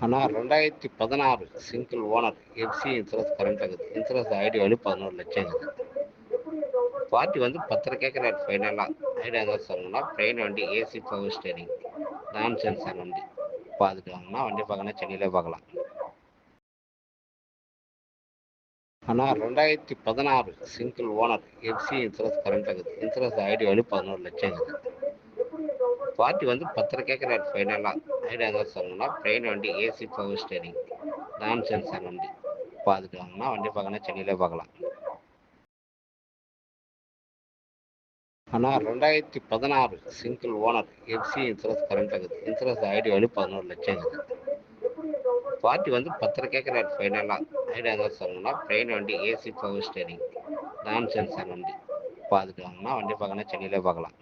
ஆனால் 2016 single owner FC insurance current ஆகுது. Insurance ID வந்து 11 லட்சம் இருக்குது. பார்ட்டி வந்து 10 கேட்குறாரு ஃபைனலாக. ஐடியா தான் சொல்லணும்னா ட்ரெயின் வண்டி ஏசி பவர் ஸ்டேரிங் நான் சென்சார் வண்டி பார்த்துட்டு வாங்கினா வண்டி பார்க்கணும் சென்னையிலே பார்க்கலாம். ஆனால் 2016 single owner FC insurance current ஆகுது. இன்சூரன்ஸ் ஐடி வந்து 11 லட்சம் இருக்குது. பார்ட்டி வந்து 10 கேட்குறாரு ஃபைனலாக. ஐடியா தான் சொல்லணும்னா ட்ரெயின் வண்டி ஏசி பவர் ஸ்டேரிங் நான் சென்சார் வண்டி பார்த்துட்டு வாங்கினா வண்டி பார்க்கணும் சென்னையிலே பார்க்கலாம். ஆனால் 2016 single owner FC insurance current ஆகுது. இன்சூரன்ஸ் ஐடி வந்து 11 லட்சம் இருக்குது. பார்ட்டி வந்து 10 கேட்குறாரு ஃபைனலாக. ஐடியா தான் சொல்லணும்னா ட்ரெயின் வண்டி ஏசி பவர் ஸ்டேரிங் நான் சென்சார் வண்டி பார்த்துட்டு வாங்கினா வண்டி பார்க்கணும் சென்னையிலே பார்க்கலாம்.